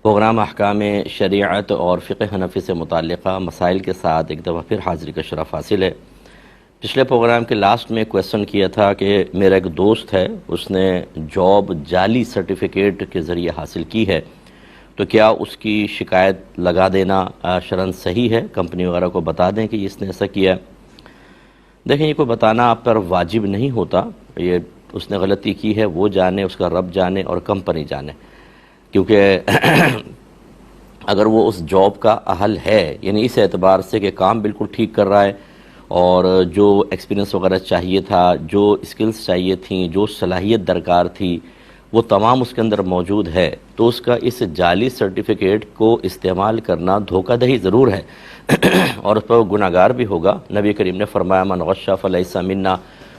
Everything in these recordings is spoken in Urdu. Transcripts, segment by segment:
پروگرام احکام شریعت اور فقہ حنفی سے متعلقہ مسائل کے ساتھ ایک دفعہ پھر حاضری کا شرف حاصل ہے۔ پچھلے پروگرام کے لاسٹ میں کویسچن کیا تھا کہ میرا ایک دوست ہے، اس نے جاب جعلی سرٹیفکیٹ کے ذریعے حاصل کی ہے، تو کیا اس کی شکایت لگا دینا شرعاً صحیح ہے؟ کمپنی وغیرہ کو بتا دیں کہ اس نے ایسا کیا ہے۔ دیکھیں، یہ کوئی بتانا آپ پر واجب نہیں ہوتا، یہ اس نے غلطی کی ہے، وہ جانے، اس کا رب جانے اور کمپنی جانے، کیونکہ اگر وہ اس جاب کا اہل ہے، یعنی اس اعتبار سے کہ کام بالکل ٹھیک کر رہا ہے اور جو ایکسپیرینس وغیرہ چاہیے تھا، جو اسکلز چاہیے تھیں، جو صلاحیت درکار تھی، وہ تمام اس کے اندر موجود ہے، تو اس کا اس جعلی سرٹیفکیٹ کو استعمال کرنا دھوکہ دہی ضرور ہے اور اس پر وہ گناہ گار بھی ہوگا۔ نبی کریم نے فرمایا من غش فلیس منا،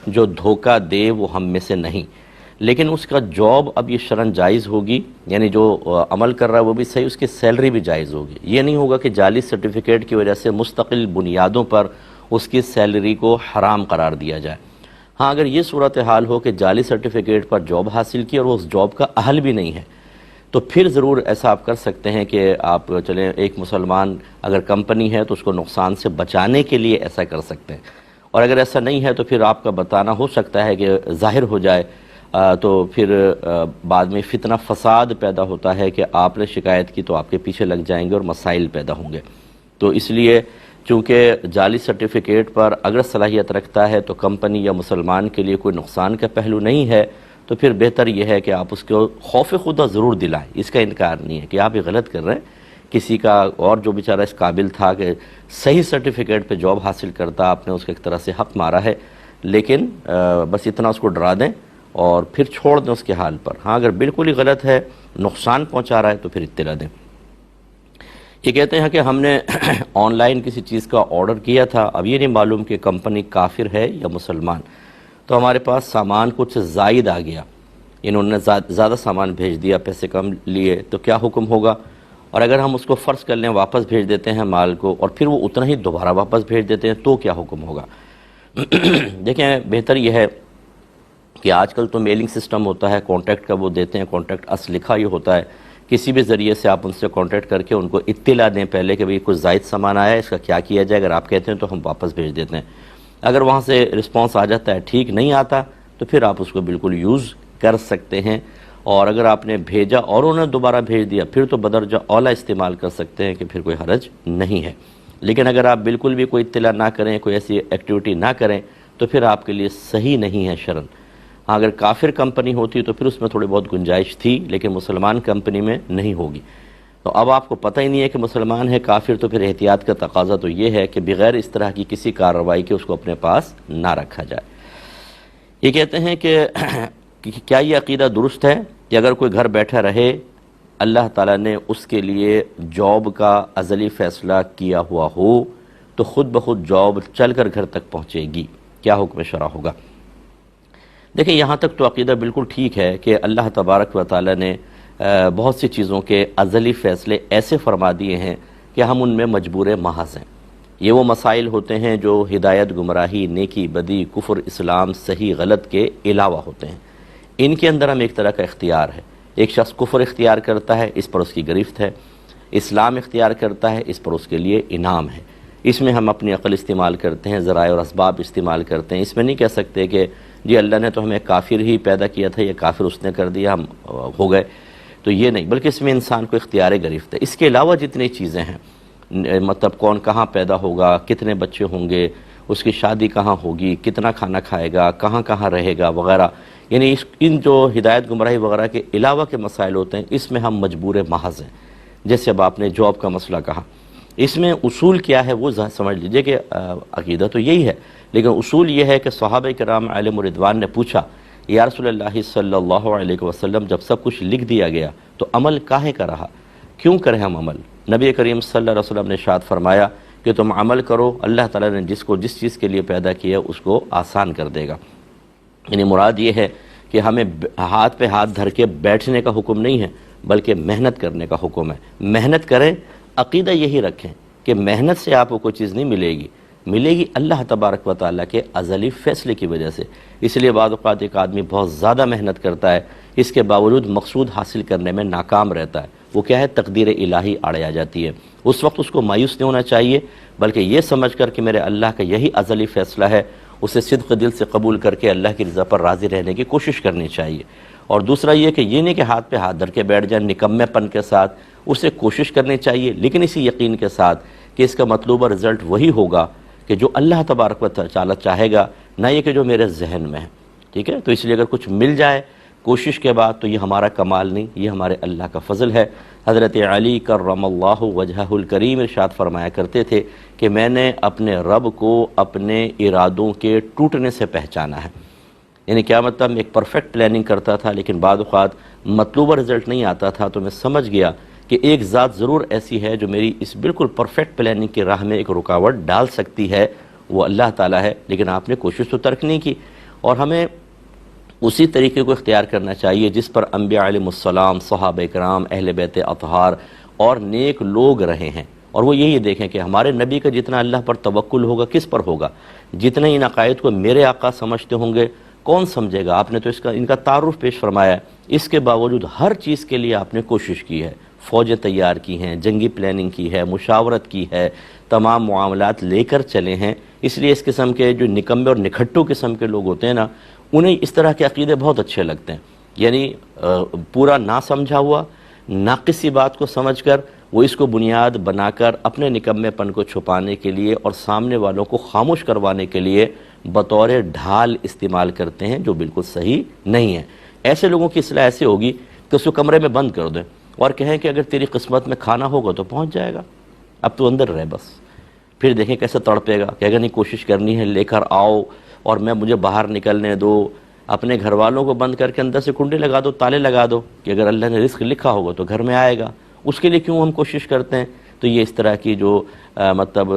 جو دھوکہ دے وہ ہم میں سے نہیں۔ لیکن اس کا جاب اب یہ شرعاً جائز ہوگی، یعنی جو عمل کر رہا ہے وہ بھی صحیح، اس کی سیلری بھی جائز ہوگی۔ یہ نہیں ہوگا کہ جعلی سرٹیفکیٹ کی وجہ سے مستقل بنیادوں پر اس کی سیلری کو حرام قرار دیا جائے۔ ہاں، اگر یہ صورتحال ہو کہ جعلی سرٹیفکیٹ پر جاب حاصل کی اور وہ اس جاب کا اہل بھی نہیں ہے، تو پھر ضرور ایسا آپ کر سکتے ہیں کہ آپ چلیں، ایک مسلمان اگر کمپنی ہے تو اس کو نقصان سے بچانے کے لیے ایسا کر سکتے ہیں، اور اگر ایسا نہیں ہے تو پھر آپ کا بتانا ہو سکتا ہے کہ ظاہر ہو جائے، تو پھر بعد میں فتنہ فساد پیدا ہوتا ہے کہ آپ نے شکایت کی تو آپ کے پیچھے لگ جائیں گے اور مسائل پیدا ہوں گے۔ تو اس لیے چونکہ جعلی سرٹیفکیٹ پر اگر صلاحیت رکھتا ہے تو کمپنی یا مسلمان کے لیے کوئی نقصان کا پہلو نہیں ہے، تو پھر بہتر یہ ہے کہ آپ اس کو خوف خدا ضرور دلائیں۔ اس کا انکار نہیں ہے کہ آپ یہ غلط کر رہے ہیں، کسی کا اور جو بیچارہ اس قابل تھا کہ صحیح سرٹیفکیٹ پہ جاب حاصل کرتا، آپ نے اس کا ایک طرح سے حق مارا ہے، لیکن بس اتنا اس کو ڈرا دیں اور پھر چھوڑ دیں اس کے حال پر۔ ہاں، اگر بالکل ہی غلط ہے، نقصان پہنچا رہا ہے، تو پھر اطلاع دیں۔ یہ کہتے ہیں کہ ہم نے آن لائن کسی چیز کا آرڈر کیا تھا، اب یہ نہیں معلوم کہ کمپنی کافر ہے یا مسلمان، تو ہمارے پاس سامان کچھ زائد آ گیا، انہوں نے زیادہ سامان بھیج دیا، پیسے کم لیے، تو کیا حکم ہوگا؟ اور اگر ہم اس کو فرض کر لیں واپس بھیج دیتے ہیں مال کو، اور پھر وہ اتنا ہی دوبارہ واپس بھیج دیتے ہیں، تو کیا حکم ہوگا؟ دیکھیں، بہتر یہ ہے کہ آج کل تو میلنگ سسٹم ہوتا ہے، کانٹیکٹ کا وہ دیتے ہیں، کانٹیکٹ اس لکھا یہ ہوتا ہے، کسی بھی ذریعے سے آپ ان سے کانٹیکٹ کر کے ان کو اطلاع دیں پہلے کہ بھئی کچھ زائد سامان آیا ہے، اس کا کیا کیا جائے۔ اگر آپ کہتے ہیں تو ہم واپس بھیج دیتے ہیں، اگر وہاں سے رسپانس آ جاتا ہے ٹھیک نہیں آتا تو پھر آپ اس کو بالکل یوز کر سکتے ہیں، اور اگر آپ نے بھیجا اور انہوں نے دوبارہ بھیج دیا پھر تو بدرجہ اولیٰ استعمال کر سکتے ہیں کہ پھر کوئی حرج نہیں ہے۔ لیکن اگر آپ بالکل بھی کوئی اطلاع نہ کریں، کوئی ایسی ایکٹیویٹی نہ کریں، تو پھر آپ کے لیے صحیح نہیں ہے شرعاً۔ ہاں، اگر کافر کمپنی ہوتی تو پھر اس میں تھوڑی بہت گنجائش تھی، لیکن مسلمان کمپنی میں نہیں ہوگی۔ تو اب آپ کو پتہ ہی نہیں ہے کہ مسلمان ہے کافر، تو پھر احتیاط کا تقاضا تو یہ ہے کہ بغیر اس طرح کی کسی کارروائی کے اس کو اپنے پاس نہ رکھا جائے۔ یہ کہتے ہیں کہ کیا یہ عقیدہ درست ہے کہ اگر کوئی گھر بیٹھا رہے، اللہ تعالیٰ نے اس کے لیے جاب کا ازلی فیصلہ کیا ہوا ہو تو خود بخود جاب چل کر گھر تک پہنچے گی، کیا حکم شرع ہوگا؟ دیکھیں، یہاں تک تو عقیدہ بالکل ٹھیک ہے کہ اللہ تبارک و تعالیٰ نے بہت سی چیزوں کے ازلی فیصلے ایسے فرما دیے ہیں کہ ہم ان میں مجبور محض ہیں۔ یہ وہ مسائل ہوتے ہیں جو ہدایت، گمراہی، نیکی، بدی، کفر، اسلام، صحیح غلط کے علاوہ ہوتے ہیں۔ ان کے اندر ہم ایک طرح کا اختیار ہے۔ ایک شخص کفر اختیار کرتا ہے، اس پر اس کی گرفت ہے، اسلام اختیار کرتا ہے، اس پر اس کے لیے انعام ہے۔ اس میں ہم اپنی عقل استعمال کرتے ہیں، ذرائع اور اسباب استعمال کرتے ہیں۔ اس میں نہیں کہہ سکتے کہ جی اللہ نے تو ہمیں کافر ہی پیدا کیا تھا، یہ کافر اس نے کر دیا، ہم ہو گئے، تو یہ نہیں، بلکہ اس میں انسان کو اختیار گرفت ہے۔ اس کے علاوہ جتنی چیزیں ہیں، مطلب کون کہاں پیدا ہوگا، کتنے بچے ہوں گے، اس کی شادی کہاں ہوگی، کتنا کھانا کھائے گا، کہاں کہاں رہے گا وغیرہ، یعنی ان جو ہدایت، گمراہی وغیرہ کے علاوہ کے مسائل ہوتے ہیں، اس میں ہم مجبور محض ہیں۔ جیسے اب آپ نے جاب کا مسئلہ کہا، اس میں اصول کیا ہے وہ سمجھ لیجئے کہ عقیدہ تو یہی ہے، لیکن اصول یہ ہے کہ صحابہ کرام علیہم رضوان نے پوچھا، یا رسول اللہ صلی اللہ علیہ وسلم، جب سب کچھ لکھ دیا گیا تو عمل کاہے کا رہا، کیوں کریں ہم عمل؟ نبی کریم صلی اللہ علیہ وسلم نے ارشاد فرمایا کہ تم عمل کرو، اللہ تعالیٰ نے جس کو جس چیز کے لیے پیدا کیا اس کو آسان کر دے گا۔ یعنی مراد یہ ہے کہ ہمیں ہاتھ پہ ہاتھ دھر کے بیٹھنے کا حکم نہیں ہے، بلکہ محنت کرنے کا حکم ہے۔ محنت کریں، عقیدہ یہی رکھیں کہ محنت سے آپ کو کوئی چیز نہیں ملے گی، ملے گی اللہ تبارک و تعالیٰ کے ازلی فیصلے کی وجہ سے۔ اس لیے بعض اوقات ایک آدمی بہت زیادہ محنت کرتا ہے، اس کے باوجود مقصود حاصل کرنے میں ناکام رہتا ہے، وہ کیا ہے؟ تقدیر الہی آڑے آ جاتی ہے۔ اس وقت اس کو مایوس نہیں ہونا چاہیے، بلکہ یہ سمجھ کر کہ میرے اللہ کا یہی ازلی فیصلہ ہے، اسے صدق دل سے قبول کر کے اللہ کی رضا پر راضی رہنے کی کوشش کرنی چاہیے۔ اور دوسرا یہ کہ یہ نہیں کہ ہاتھ پہ ہاتھ دھر کے بیٹھ جائیں نکمے پن کے ساتھ، اسے کوشش کرنی چاہیے، لیکن اسی یقین کے ساتھ کہ اس کا مطلوبہ رزلٹ وہی ہوگا کہ جو اللہ تبارک و تعالیٰ چاہے گا، نہ یہ کہ جو میرے ذہن میں ہے۔ ٹھیک ہے؟ تو اس لیے اگر کچھ مل جائے کوشش کے بعد تو یہ ہمارا کمال نہیں، یہ ہمارے اللہ کا فضل ہے۔ حضرت علی کرم اللہ وجہہ الکریم ارشاد فرمایا کرتے تھے کہ میں نے اپنے رب کو اپنے ارادوں کے ٹوٹنے سے پہچانا ہے۔ یعنی کیا مطلب؟ میں ایک پرفیکٹ پلاننگ کرتا تھا، لیکن بعض اوقات مطلوبہ رزلٹ نہیں آتا تھا، تو میں سمجھ گیا کہ ایک ذات ضرور ایسی ہے جو میری اس بالکل پرفیکٹ پلاننگ کی راہ میں ایک رکاوٹ ڈال سکتی ہے، وہ اللہ تعالیٰ ہے، لیکن آپ نے کوشش تو ترک نہیں کی۔ اور ہمیں اسی طریقے کو اختیار کرنا چاہیے جس پر انبیاء علیہ السلام، صحابہ کرام، اہل بیت اطہار اور نیک لوگ رہے ہیں، اور وہ یہی دیکھیں کہ ہمارے نبی کا جتنا اللہ پر توکل ہوگا کس پر ہوگا؟ جتنے ان عقائد کو میرے آقا سمجھتے ہوں گے کون سمجھے گا؟ آپ نے تو ان کا تعارف پیش فرمایا ہے، اس کے باوجود ہر چیز کے لیے آپ نے کوشش کی ہے، فوجیں تیار کی ہیں، جنگی پلاننگ کی ہے، مشاورت کی ہے، تمام معاملات لے کر چلے ہیں۔ اس لیے اس قسم کے جو نکمے اور نکھٹو قسم کے لوگ ہوتے ہیں نا، انہیں اس طرح کے عقیدے بہت اچھے لگتے ہیں، یعنی پورا نہ سمجھا ہوا ناقص سی بات کو سمجھ کر وہ اس کو بنیاد بنا کر اپنے نکمے پن کو چھپانے کے لیے اور سامنے والوں کو خاموش کروانے کے لیے بطور ڈھال استعمال کرتے ہیں، جو بالکل صحیح نہیں ہے۔ ایسے لوگوں کی اصلاح ایسے ہوگی کہ اس کو کمرے میں بند کر دیں اور کہیں کہ اگر تیری قسمت میں کھانا ہوگا تو پہنچ جائے گا، اب تو اندر رہ بس، پھر دیکھیں کیسے تڑپے گا کہ اگر نہیں کوشش کرنی ہے لے کر آؤ اور میں مجھے باہر نکلنے دو۔ اپنے گھر والوں کو بند کر کے اندر سے کنڈے لگا دو، تالے لگا دو کہ اگر اللہ نے رزق لکھا ہوگا تو گھر میں آئے گا، اس کے لیے کیوں ہم کوشش کرتے ہیں؟ تو یہ اس طرح کی جو مطلب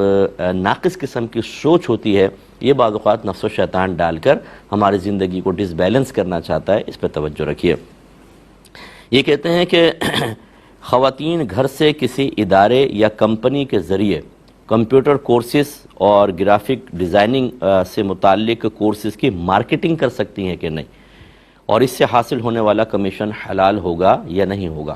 ناقص قسم کی سوچ ہوتی ہے، یہ بعض اوقات نفس و شیطان ڈال کر ہماری زندگی کو ڈس بیلنس کرنا چاہتا ہے، اس پہ توجہ رکھیے۔ یہ کہتے ہیں کہ خواتین گھر سے کسی ادارے یا کمپنی کے ذریعے کمپیوٹر کورسز اور گرافک ڈیزائننگ سے متعلق کورسز کی مارکیٹنگ کر سکتی ہیں کہ نہیں، اور اس سے حاصل ہونے والا کمیشن حلال ہوگا یا نہیں ہوگا؟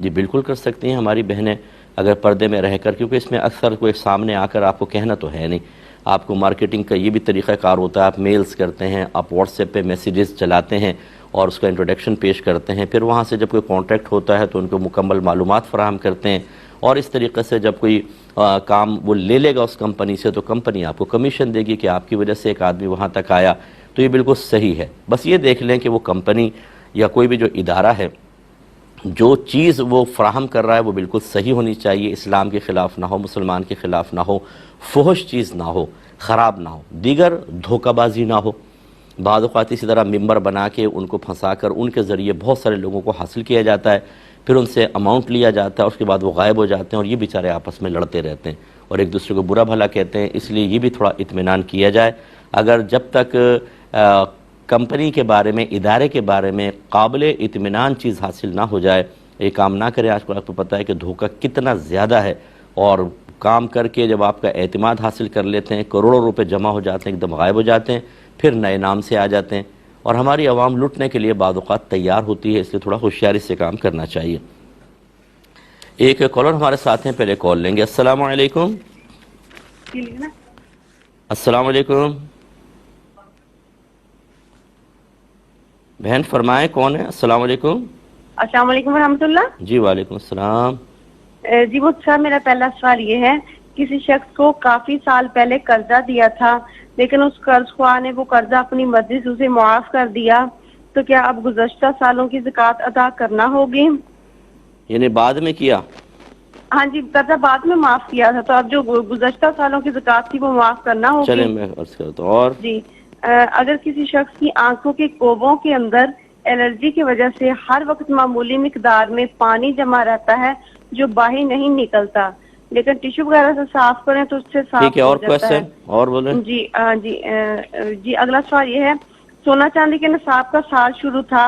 جی بالکل کر سکتی ہیں ہماری بہنیں، اگر پردے میں رہ کر، کیونکہ اس میں اکثر کوئی سامنے آ کر آپ کو کہنا تو ہے نہیں۔ آپ کو مارکیٹنگ کا یہ بھی طریقہ کار ہوتا ہے، آپ میلز کرتے ہیں، آپ واٹس ایپ پہ میسیجز چلاتے ہیں اور اس کا انٹروڈکشن پیش کرتے ہیں، پھر وہاں سے جب کوئی کانٹیکٹ ہوتا ہے تو ان کو مکمل معلومات فراہم کرتے ہیں، اور اس طریقے سے جب کوئی کام وہ لے لے گا اس کمپنی سے تو کمپنی آپ کو کمیشن دے گی کہ آپ کی وجہ سے ایک آدمی وہاں تک آیا، تو یہ بالکل صحیح ہے۔ بس یہ دیکھ لیں کہ وہ کمپنی یا کوئی بھی جو ادارہ ہے، جو چیز وہ فراہم کر رہا ہے وہ بالکل صحیح ہونی چاہیے، اسلام کے خلاف نہ ہو، مسلمان کے خلاف نہ ہو، فحش چیز نہ ہو، خراب نہ ہو، دیگر دھوکہ بازی نہ ہو۔ بعض اوقات اسی طرح ممبر بنا کے ان کو پھنسا کر ان کے ذریعے بہت سارے لوگوں کو حاصل کیا جاتا ہے، پھر ان سے اماؤنٹ لیا جاتا ہے، اس کے بعد وہ غائب ہو جاتے ہیں اور یہ بیچارے آپس میں لڑتے رہتے ہیں اور ایک دوسرے کو برا بھلا کہتے ہیں۔ اس لیے یہ بھی تھوڑا اطمینان کیا جائے، اگر جب تک کمپنی کے بارے میں، ادارے کے بارے میں قابل اطمینان چیز حاصل نہ ہو جائے، یہ کام نہ کرے۔ آج کل آپ کو پتہ ہے کہ دھوکہ کتنا زیادہ ہے، اور کام کر کے جب آپ کا اعتماد حاصل کر لیتے ہیں، کروڑوں روپے جمع ہو جاتے ہیں، ایک دم غائب ہو جاتے ہیں، پھر نئے نام سے آ جاتے ہیں، اور ہماری عوام لٹنے کے لیے بعض اوقات تیار ہوتی ہے، اس لیے تھوڑا ہوشیاری سے کام کرنا چاہیے۔ ایک کالر ہمارے ساتھ ہیں، پہلے کال لیں گے۔ السلام علیکم۔ السلام علیکم بہن، فرمائیں کون ہے؟ السلام علیکم۔ السلام علیکم ورحمۃ اللہ۔ جی وعلیکم السلام۔ جی وہ صاحب، میرا پہلا سوال یہ ہے، کسی شخص کو کافی سال پہلے قرضہ دیا تھا، لیکن اس قرض خواہ نے وہ قرضہ اپنی مرضی سے اسے معاف کر دیا، تو کیا اب گزشتہ سالوں کی زکوٰۃ ادا کرنا ہوگی؟ یعنی بعد میں کیا؟ ہاں جی، قرضہ بعد میں معاف کیا تھا، تو اب جو گزشتہ سالوں کی زکوٰۃ تھی وہ معاف کرنا ہوگی؟ چلیں میں عرض کرتا ہوں۔ اور جی اگر کسی شخص کی آنکھوں کے کوبوں کے اندر الرجی کی وجہ سے ہر وقت معمولی مقدار میں پانی جمع رہتا ہے جو باہر نہیں نکلتا، لیکن ٹیشو وغیرہ سے صاف کریں تو اس سے صاف ٹھیک ہے، اور ہو جاتا ہے۔ اور بولیں۔ جی اگلا سوال یہ ہے، سونا چاندی کے نصاب کا سال شروع تھا،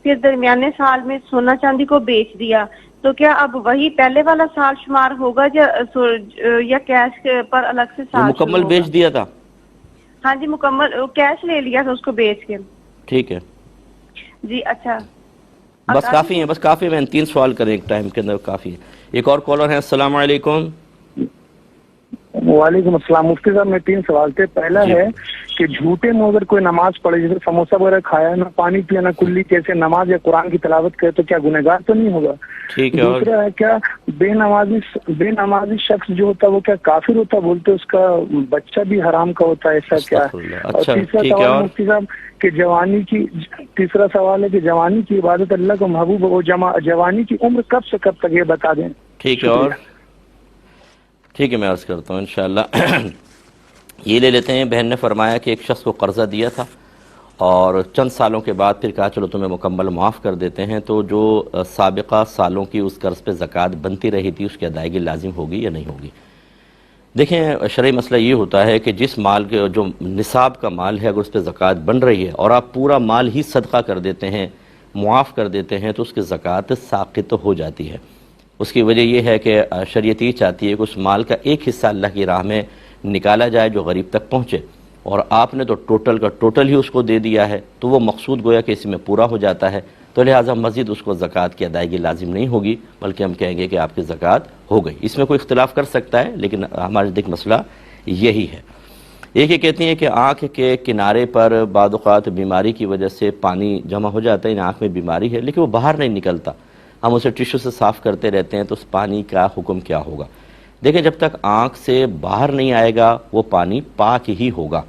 پھر درمیانے سال میں سونا چاندی کو بیچ دیا، تو کیا اب وہی پہلے والا سال شمار ہوگا یا کیش پر الگ سے یہ سال مکمل شروع بیچ ہوگا؟ دیا تھا؟ ہاں جی مکمل کیش لے لیا تھا اس کو بیچ کے. ٹھیک ہے، جی اچھا بس کافی ہیں، بس کافی میں 3 سوال کریں ایک ٹائم کے اندر کافی ہے. ایک اور کالر ہے. السلام علیکم. وعلیکم السلام. مفتی صاحب میں 3 سوال تھے. پہلا جی. ہے کہ جھوٹے منہ اگر کوئی نماز پڑھے، جیسے سموسہ وغیرہ کھایا، نہ پانی پیا نہ کلی، کیسے نماز یا قرآن کی تلاوت کرے تو کیا گنہگار تو نہیں ہوگا؟ ٹھیک ہے. اور دوسرا ہے کیا بے نمازی شخص جو ہوتا ہے وہ کیا کافر ہوتا ہے؟ بولتے اس کا بچہ بھی حرام کا ہوتا ہے، ایسا کیا؟ استغفر اللہ. اور اچھا تیسرا ٹھیک ہے. سوال اور مفتی صاحب کہ تیسرا سوال ہے کہ جوانی کی عبادت اللہ کو محبوب ہو، جوانی کی عمر کب سے کب تک یہ بتا دیں. ٹھیک ہے. اور ٹھیک ہے، میں عرض کرتا ہوں انشاءاللہ. یہ لے لیتے ہیں. بہن نے فرمایا کہ ایک شخص کو قرضہ دیا تھا اور چند سالوں کے بعد پھر کہا چلو تمہیں مکمل معاف کر دیتے ہیں، تو جو سابقہ سالوں کی اس قرض پہ زکوٰۃ بنتی رہی تھی اس کی ادائیگی لازم ہوگی یا نہیں ہوگی؟ دیکھیں شرعی مسئلہ یہ ہوتا ہے کہ جس مال کے جو نصاب کا مال ہے اگر اس پہ زکوٰۃ بن رہی ہے اور آپ پورا مال ہی صدقہ کر دیتے ہیں، معاف کر دیتے ہیں، تو اس کی زکوٰۃ ساقط ہو جاتی ہے. اس کی وجہ یہ ہے کہ شریعت یہ چاہتی ہے کہ اس مال کا ایک حصہ اللہ کی راہ میں نکالا جائے جو غریب تک پہنچے، اور آپ نے تو ٹوٹل کا ٹوٹل ہی اس کو دے دیا ہے، تو وہ مقصود گویا کہ اس میں پورا ہو جاتا ہے. تو لہٰذا مزید اس کو زکوٰۃ کی ادائیگی لازم نہیں ہوگی، بلکہ ہم کہیں گے کہ آپ کی زکوٰۃ ہو گئی. اس میں کوئی اختلاف کر سکتا ہے لیکن ہمارے دیکھ مسئلہ یہی ہے. ایک یہ کہتی ہیں کہ آنکھ کے کنارے پر بعض اوقات بیماری کی وجہ سے پانی جمع ہو جاتا ہے، آنکھ میں بیماری ہے لیکن وہ باہر نہیں نکلتا، ہم اسے ٹیشو سے صاف کرتے رہتے ہیں، تو اس پانی کا حکم کیا ہوگا؟ دیکھیں جب تک آنکھ سے باہر نہیں آئے گا وہ پانی پاک ہی ہوگا،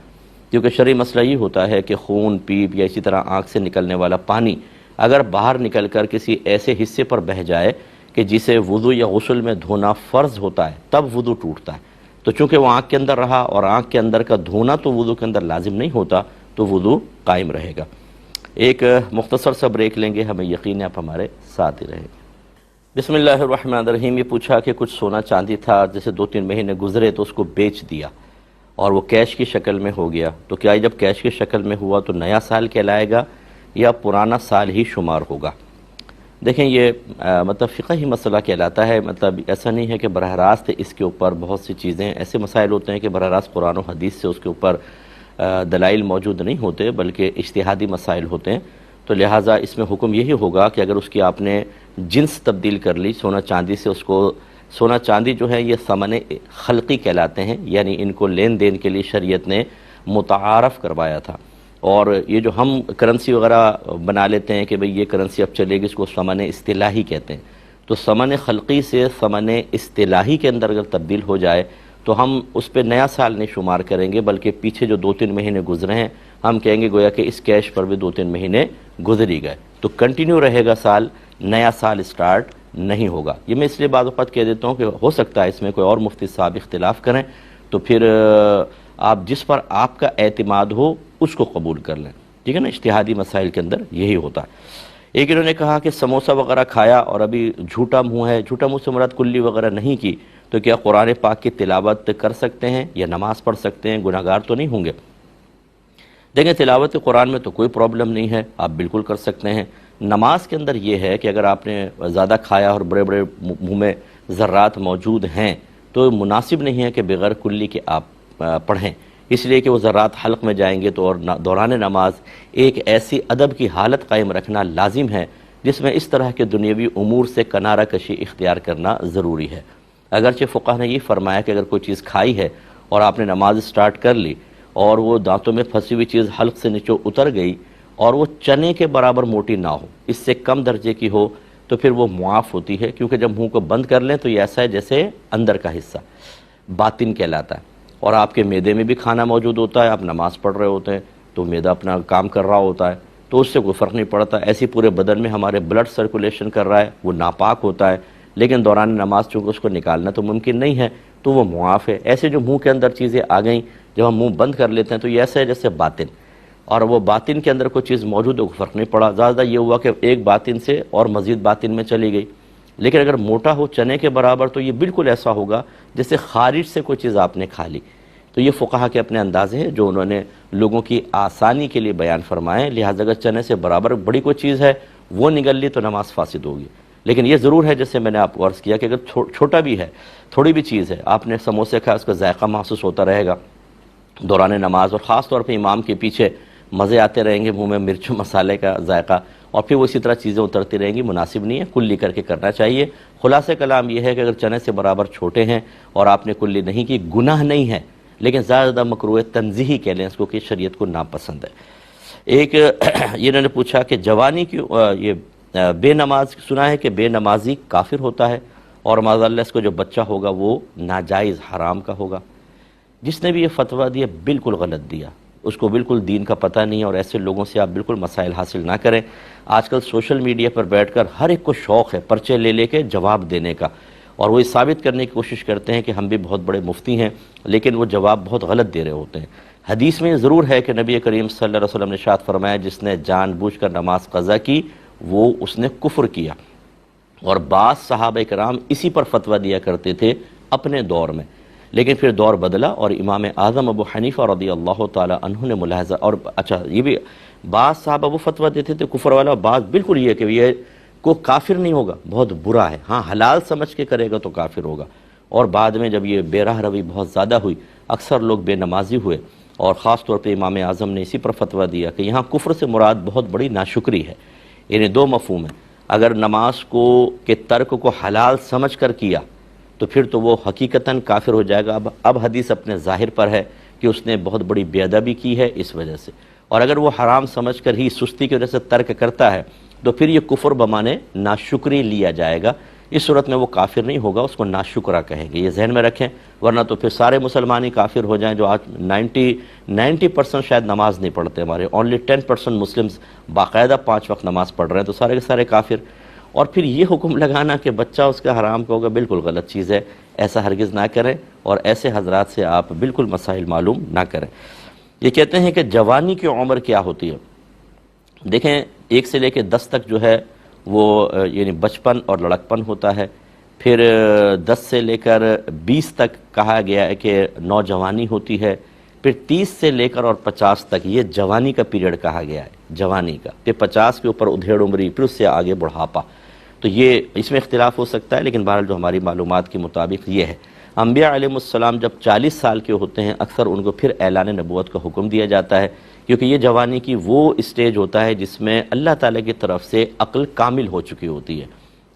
کیونکہ شرعی مسئلہ یہ ہوتا ہے کہ خون، پیپ یا اسی طرح آنکھ سے نکلنے والا پانی اگر باہر نکل کر کسی ایسے حصے پر بہہ جائے کہ جسے وضو یا غسل میں دھونا فرض ہوتا ہے تب وضو ٹوٹتا ہے، تو چونکہ وہ آنکھ کے اندر رہا اور آنکھ کے اندر کا دھونا تو وضو کے اندر لازم نہیں ہوتا، تو وضو قائم رہے گا. ایک مختصر سا بریک لیں گے، ہمیں یقین ہے آپ ہمارے ساتھ ہی رہیں گے. بسم اللہ الرحمن الرحیم. یہ پوچھا کہ کچھ سونا چاندی تھا جیسے 2-3 مہینے گزرے تو اس کو بیچ دیا اور وہ کیش کی شکل میں ہو گیا، تو کیا جب کیش کی شکل میں ہوا تو نیا سال کہلائے گا یا پرانا سال ہی شمار ہوگا؟ دیکھیں یہ مطلب فقہی مسئلہ کہلاتا ہے. مطلب ایسا نہیں ہے کہ براہ راست اس کے اوپر بہت سی چیزیں ایسے مسائل ہوتے ہیں کہ براہ راست قرآن و حدیث سے اس کے اوپر دلائل موجود نہیں ہوتے بلکہ اجتہادی مسائل ہوتے ہیں. تو لہٰذا اس میں حکم یہی ہوگا کہ اگر اس کی آپ نے جنس تبدیل کر لی سونا چاندی سے، اس کو سونا چاندی جو ہے یہ ثمن خلقی کہلاتے ہیں، یعنی ان کو لین دین کے لیے شریعت نے متعارف کروایا تھا. اور یہ جو ہم کرنسی وغیرہ بنا لیتے ہیں کہ بھئی یہ کرنسی اب چلے گی، اس کو ثمن اصطلاحی کہتے ہیں. تو ثمن خلقی سے ثمن اصطلاحی کے اندر اگر تبدیل ہو جائے تو ہم اس پہ نیا سال نہیں شمار کریں گے بلکہ پیچھے جو 2-3 مہینے گزرے ہیں ہم کہیں گے گویا کہ اس کیش پر بھی 2-3 مہینے گزر ہی گئے، تو کنٹینیو رہے گا سال، نیا سال سٹارٹ نہیں ہوگا. یہ میں اس لیے بعض اوقات کہہ دیتا ہوں کہ ہو سکتا ہے اس میں کوئی اور مفتی صاحب اختلاف کریں، تو پھر آپ جس پر آپ کا اعتماد ہو اس کو قبول کر لیں. ٹھیک ہے نا، اجتہادی مسائل کے اندر یہی ہوتا ہے. ایک انہوں نے کہا کہ سموسہ وغیرہ کھایا اور ابھی جھوٹا منہ ہے، جھوٹا منہ سے مراد کلی وغیرہ نہیں کی، تو کیا قرآن پاک کی تلاوت کر سکتے ہیں یا نماز پڑھ سکتے ہیں؟ گناہگار تو نہیں ہوں گے؟ دیکھیں تلاوت قرآن میں تو کوئی پرابلم نہیں ہے، آپ بالکل کر سکتے ہیں. نماز کے اندر یہ ہے کہ اگر آپ نے زیادہ کھایا اور بڑے بڑے منہ میں ذرات موجود ہیں تو مناسب نہیں ہے کہ بغیر کلی کے آپ پڑھیں، اس لیے کہ وہ ذرات حلق میں جائیں گے تو اور دوران نماز ایک ایسی ادب کی حالت قائم رکھنا لازم ہے جس میں اس طرح کے دنیاوی امور سے کنارہ کشی اختیار کرنا ضروری ہے. اگرچہ فقہ نے یہ فرمایا کہ اگر کوئی چیز کھائی ہے اور آپ نے نماز سٹارٹ کر لی اور وہ دانتوں میں پھنسی ہوئی چیز حلق سے نیچے اتر گئی اور وہ چنے کے برابر موٹی نہ ہو، اس سے کم درجے کی ہو، تو پھر وہ معاف ہوتی ہے، کیونکہ جب منہ کو بند کر لیں تو یہ ایسا ہے جیسے اندر کا حصہ باطن کہلاتا ہے، اور آپ کے معدے میں بھی کھانا موجود ہوتا ہے، آپ نماز پڑھ رہے ہوتے ہیں تو معدہ اپنا کام کر رہا ہوتا ہے، تو اس سے کوئی فرق نہیں پڑتا. ایسی پورے بدن میں ہمارے بلڈ سرکولیشن کر رہا ہے، وہ ناپاک ہوتا ہے، لیکن دوران نماز چونکہ اس کو نکالنا تو ممکن نہیں ہے تو وہ معاف ہے. ایسے جو منہ کے اندر چیزیں آ گئیں جب ہم منہ بند کر لیتے ہیں تو یہ ایسا ہے جیسے باطن، اور وہ باطن کے اندر کوئی چیز موجود ہے، کوئی فرق نہیں پڑا. زیادہ یہ ہوا کہ ایک باطن سے اور مزید باطن میں چلی گئی، لیکن اگر موٹا ہو چنے کے برابر تو یہ بالکل ایسا ہوگا جیسے خارج سے کوئی چیز آپ نے کھا لی. تو یہ فقہا کے اپنے اندازے ہیں جو انہوں نے لوگوں کی آسانی کے لیے بیان فرمائے. لہٰذا اگر چنے سے برابر بڑی کوئی چیز ہے وہ نگل لی تو نماز فاسد ہوگی، لیکن یہ ضرور ہے جیسے میں نے آپ کو عرض کیا کہ اگر چھوٹا بھی ہے، تھوڑی بھی چیز ہے، آپ نے سموسے کھایا، اس کا ذائقہ محسوس ہوتا رہے گا دوران نماز، اور خاص طور پہ امام کے پیچھے مزے آتے رہیں گے، منہ میں مرچ مسالے کا ذائقہ، اور پھر وہ اسی طرح چیزیں اترتی رہیں گی، مناسب نہیں ہے، کلی کر کے کرنا چاہیے۔ خلاصہ کلام یہ ہے کہ اگر چنے سے برابر چھوٹے ہیں اور آپ نے کلی نہیں کی، گناہ نہیں ہے، لیکن زیادہ مکروہ تنزیہی کہہ لیں اس کو کہ شریعت کو ناپسند ہے۔ ایک یہ انہوں نے پوچھا کہ جوانی کی یہ بے نماز، سنا ہے کہ بے نمازی کافر ہوتا ہے، اور معاذ اللہ اس کو جو بچہ ہوگا وہ ناجائز حرام کا ہوگا۔ جس نے بھی یہ فتویٰ دیا بالکل غلط دیا، اس کو بالکل دین کا پتہ نہیں ہے، اور ایسے لوگوں سے آپ بالکل مسائل حاصل نہ کریں۔ آج کل سوشل میڈیا پر بیٹھ کر ہر ایک کو شوق ہے پرچے لے لے کے جواب دینے کا، اور وہ یہ ثابت کرنے کی کوشش کرتے ہیں کہ ہم بھی بہت بڑے مفتی ہیں، لیکن وہ جواب بہت غلط دے رہے ہوتے ہیں۔ حدیث میں ضرور ہے کہ نبی کریم صلی اللہ علیہ وسلم نے ارشاد فرمایا جس نے جان بوجھ کر نماز قضا کی وہ اس نے کفر کیا، اور بعض صحابہ کرام اسی پر فتویٰ دیا کرتے تھے اپنے دور میں، لیکن پھر دور بدلا اور امام اعظم ابو حنیفہ رضی اللہ تعالی عنہ نے ملاحظہ، اور اچھا یہ بھی بعض صحابہ وہ فتویٰ دیتے تھے کفر والا، بعض بالکل یہ کہ یہ کو کافر نہیں ہوگا، بہت برا ہے، ہاں حلال سمجھ کے کرے گا تو کافر ہوگا۔ اور بعد میں جب یہ بے راہ روی بہت زیادہ ہوئی، اکثر لوگ بے نمازی ہوئے، اور خاص طور پہ امام اعظم نے اسی پر فتویٰ دیا کہ یہاں کفر سے مراد بہت بڑی ناشکری ہے۔ یعنی دو مفہوم ہیں، اگر نماز کو کے ترک کو حلال سمجھ کر کیا تو پھر تو وہ حقیقتاً کافر ہو جائے گا۔ اب حدیث اپنے ظاہر پر ہے کہ اس نے بہت بڑی بے ادبی کی ہے اس وجہ سے، اور اگر وہ حرام سمجھ کر ہی سستی کی وجہ سے ترک کرتا ہے تو پھر یہ کفر بمانے ناشکری لیا جائے گا۔ اس صورت میں وہ کافر نہیں ہوگا، اس کو ناشکرہ کہیں گے، یہ ذہن میں رکھیں، ورنہ تو پھر سارے مسلمان ہی کافر ہو جائیں۔ جو آج 90% شاید نماز نہیں پڑھتے، ہمارے اونلی 10% مسلمز باقاعدہ 5 وقت نماز پڑھ رہے ہیں، تو سارے کے سارے کافر۔ اور پھر یہ حکم لگانا کہ بچہ اس کا حرام کا ہوگا بالکل غلط چیز ہے، ایسا ہرگز نہ کریں، اور ایسے حضرات سے آپ بالکل مسائل معلوم نہ کریں۔ یہ کہتے ہیں کہ جوانی کی عمر کیا ہوتی ہے؟ دیکھیں 1 سے لے کے 10 تک جو ہے وہ یعنی بچپن اور لڑکپن ہوتا ہے، پھر 10 سے لے کر 20 تک کہا گیا ہے کہ نوجوانی ہوتی ہے، پھر 30 سے لے کر اور 50 تک یہ جوانی کا پیریڈ کہا گیا ہے، جوانی کا، پھر 50 کے اوپر ادھیڑ عمری، پھر اس سے آگے بڑھاپا۔ تو یہ اس میں اختلاف ہو سکتا ہے، لیکن بہرحال جو ہماری معلومات کے مطابق یہ ہے۔ انبیاء علیہ السلام جب 40 سال کے ہوتے ہیں اکثر ان کو پھر اعلان نبوت کا حکم دیا جاتا ہے، کیونکہ یہ جوانی کی وہ اسٹیج ہوتا ہے جس میں اللہ تعالیٰ کی طرف سے عقل کامل ہو چکی ہوتی ہے۔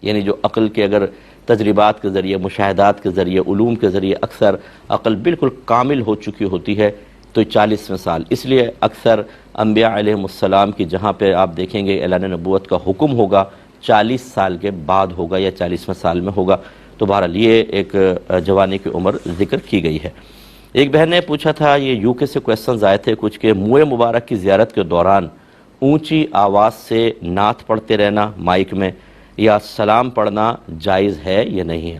یعنی جو عقل کے اگر تجربات کے ذریعے، مشاہدات کے ذریعے، علوم کے ذریعے اکثر عقل بالکل کامل ہو چکی ہوتی ہے، تو 40ویں سال، اس لیے اکثر انبیاء علیہ السلام کی جہاں پہ آپ دیکھیں گے اعلان نبوت کا حکم ہوگا 40 سال کے بعد ہوگا یا 40ویں سال میں ہوگا۔ تو بہرحال یہ ایک جوانی کی عمر ذکر کی گئی ہے۔ ایک بہن نے پوچھا تھا، یہ UK سے کویسچنز آئے تھے کچھ، کہ منہ مبارک کی زیارت کے دوران اونچی آواز سے نعت پڑھتے رہنا مائک میں یا سلام پڑھنا جائز ہے یا نہیں ہے؟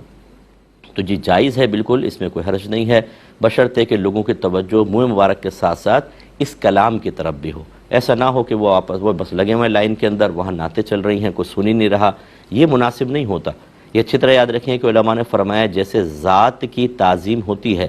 تو جی جائز ہے بالکل، اس میں کوئی حرج نہیں ہے، بشرطے کہ لوگوں کی توجہ منہ مبارک کے ساتھ ساتھ اس کلام کی طرف بھی ہو۔ ایسا نہ ہو کہ وہ بس لگے ہوئے لائن کے اندر، وہاں نعتیں چل رہی ہیں، کوئی سن ہی نہیں رہا، یہ مناسب نہیں ہوتا۔ یہ اچھی طرح یاد رکھیں کہ علماء نے فرمایا جیسے ذات کی تعظیم ہوتی ہے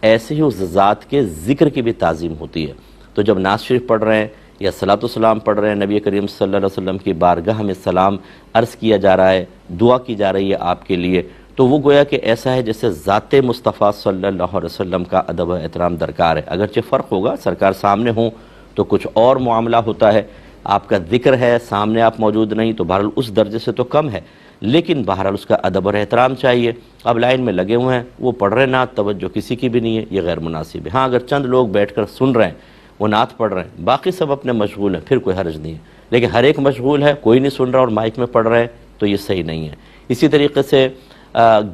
ایسے ہی اس ذات کے ذکر کی بھی تعظیم ہوتی ہے۔ تو جب نعت شریف پڑھ رہے ہیں یا صلاۃ و سلام پڑھ رہے ہیں، نبی کریم صلی اللہ علیہ وسلم کی بارگاہ میں سلام عرض کیا جا رہا ہے، دعا کی جا رہی ہے آپ کے لیے، تو وہ گویا کہ ایسا ہے جیسے ذات مصطفیٰ صلی اللہ علیہ وسلم کا ادب و احترام درکار ہے۔ اگرچہ فرق ہوگا، سرکار سامنے ہوں تو کچھ اور معاملہ ہوتا ہے، آپ کا ذکر ہے سامنے آپ موجود نہیں تو بہرحال اس درجے سے تو کم ہے، لیکن بہرحال اس کا ادب اور احترام چاہیے۔ اب لائن میں لگے ہوئے ہیں، وہ پڑھ رہے نعت، توجہ کسی کی بھی نہیں ہے، یہ غیر مناسب ہے۔ ہاں اگر چند لوگ بیٹھ کر سن رہے ہیں، وہ نعت پڑھ رہے ہیں، باقی سب اپنے مشغول ہیں، پھر کوئی حرج نہیں ہے، لیکن ہر ایک مشغول ہے، کوئی نہیں سن رہا اور مائک میں پڑھ رہے ہیں تو یہ صحیح نہیں ہے۔ اسی طریقے سے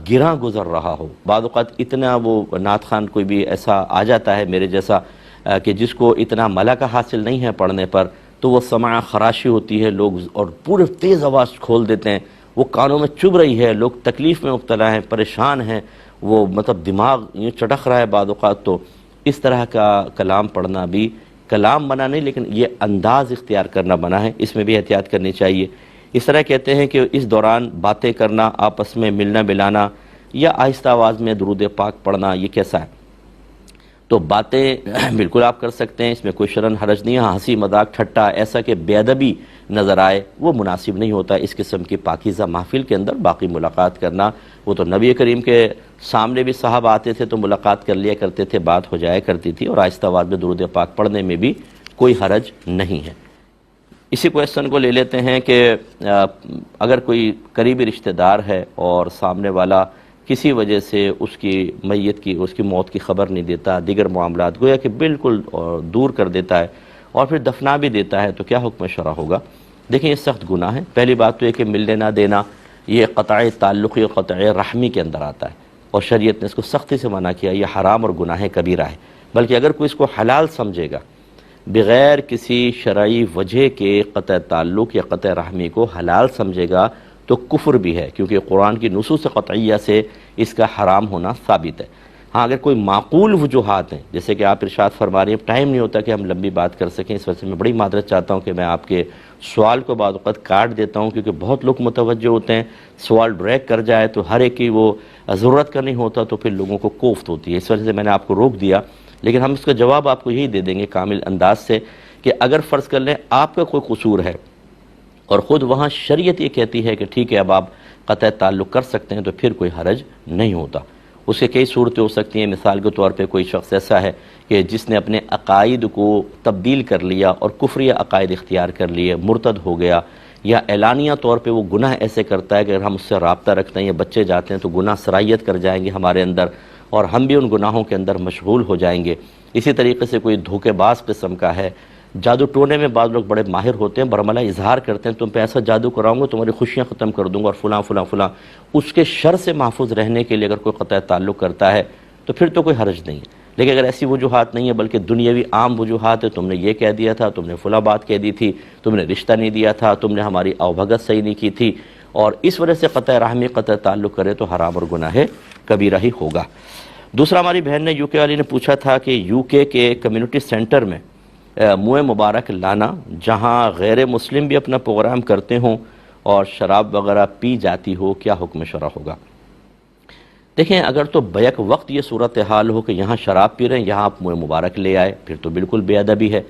گراں گزر رہا ہو، بعض اوقات اتنا وہ نعت خوان کوئی بھی ایسا آ جاتا ہے میرے جیسا کہ جس کو اتنا ملکہ حاصل نہیں ہے پڑھنے پر، تو وہ سماع خراشی ہوتی ہے، لوگ اور پورے تیز آواز کھول دیتے ہیں، وہ کانوں میں چبھ رہی ہے، لوگ تکلیف میں مبتلا ہیں، پریشان ہیں، وہ مطلب دماغ یوں چٹخ رہا ہے بعض اوقات۔ تو اس طرح کا کلام پڑھنا بھی، کلام منع نہیں لیکن یہ انداز اختیار کرنا منع ہے، اس میں بھی احتیاط کرنی چاہیے۔ اس طرح کہتے ہیں کہ اس دوران باتیں کرنا، آپس میں ملنا ملانا یا آہستہ آواز میں درود پاک پڑھنا، یہ کیسا ہے؟ تو باتیں بالکل آپ کر سکتے ہیں، اس میں کوئی شرعن حرج نہیں ہے۔ ہنسی مذاق ٹھٹا ایسا کہ بے ادبی نظر آئے وہ مناسب نہیں ہوتا اس قسم کی پاکیزہ محفل کے اندر باقی ملاقات کرنا۔ وہ تو نبی کریم کے سامنے بھی صحابہ آتے تھے تو ملاقات کر لیا کرتے تھے، بات ہو جایا کرتی تھی، اور آہستہ آواز میں درود پاک پڑھنے میں بھی کوئی حرج نہیں ہے۔ اسی کویسچن کو لے لیتے ہیں کہ اگر کوئی قریبی رشتہ دار ہے اور سامنے والا کسی وجہ سے اس کی موت کی خبر نہیں دیتا، دیگر معاملات گویا کہ بالکل دور کر دیتا ہے اور پھر دفنا بھی دیتا ہے، تو کیا حکم شرع ہوگا؟ دیکھیں یہ سخت گناہ ہے۔ پہلی بات تو یہ کہ ملنے نہ دینا یہ قطع تعلقی اور قطع رحمی کے اندر آتا ہے، اور شریعت نے اس کو سختی سے منع کیا، یہ حرام اور گناہ کبیرہ ہے۔ بلکہ اگر کوئی اس کو حلال سمجھے گا، بغیر کسی شرعی وجہ کے قطع تعلق یا قطع رحمی کو حلال سمجھے گا تو کفر بھی ہے، کیونکہ قرآن کی نصوص قطعیہ سے اس کا حرام ہونا ثابت ہے۔ ہاں اگر کوئی معقول وجوہات ہیں، جیسے کہ آپ ارشاد فرما رہے ہیں ٹائم نہیں ہوتا کہ ہم لمبی بات کر سکیں، اس وجہ سے میں بڑی معذرت چاہتا ہوں کہ میں آپ کے سوال کو بعض اوقات کاٹ دیتا ہوں، کیونکہ بہت لوگ متوجہ ہوتے ہیں، سوال بریک کر جائے تو ہر ایک کی وہ ضرورت کا نہیں ہوتا تو پھر لوگوں کو کوفت ہوتی ہے، اس وجہ سے میں نے آپ کو روک دیا۔ لیکن ہم اس کا جواب آپ کو یہی دے دیں گے کامل انداز سے کہ اگر فرض کر لیں آپ کا کوئی قصور ہے اور خود وہاں شریعت یہ کہتی ہے کہ ٹھیک ہے اب آپ قطع تعلق کر سکتے ہیں، تو پھر کوئی حرج نہیں ہوتا۔ اس کے کئی صورتیں ہو سکتی ہیں، مثال کے طور پہ کوئی شخص ایسا ہے کہ جس نے اپنے عقائد کو تبدیل کر لیا اور کفری عقائد اختیار کر لیے، مرتد ہو گیا، یا اعلانیہ طور پہ وہ گناہ ایسے کرتا ہے کہ اگر ہم اس سے رابطہ رکھتے ہیں یا بچے جاتے ہیں تو گناہ سرائیت کر جائیں گے ہمارے اندر، اور ہم بھی ان گناہوں کے اندر مشغول ہو جائیں گے۔ اسی طریقے سے کوئی دھوکے باز قسم کا ہے، جادو ٹونے میں بعض لوگ بڑے ماہر ہوتے ہیں، برملا اظہار کرتے ہیں تم پہ ایسا جادو کراؤں گا تمہاری خوشیاں ختم کر دوں گا اور فلاں فلاں فلاں، اس کے شر سے محفوظ رہنے کے لیے اگر کوئی قطع تعلق کرتا ہے تو پھر تو کوئی حرج نہیں ہے۔ لیکن اگر ایسی وجوہات نہیں ہے بلکہ دنیاوی عام وجوہات ہے، تم نے یہ کہہ دیا تھا، تم نے فلاں بات کہہ دی تھی، تم نے رشتہ نہیں دیا تھا، تم نے ہماری اوبھگت صحیح نہیں کی تھی، اور اس وجہ سے قطع رحمی قطع تعلق کرے تو حرام اور گناہ کبیرہ ہی ہوگا۔ دوسرا ہماری بہن نے یو کے والی نے پوچھا تھا کہ یو کے کمیونٹی سینٹر میں منہ مبارک لانا، جہاں غیر مسلم بھی اپنا پروگرام کرتے ہوں اور شراب وغیرہ پی جاتی ہو، کیا حکم شرع ہوگا؟ دیکھیں اگر تو بیک وقت یہ صورتحال ہو کہ یہاں شراب پی رہے ہیں، یہاں آپ منہ مبارک لے آئے، پھر تو بالکل بے ادبی ہے۔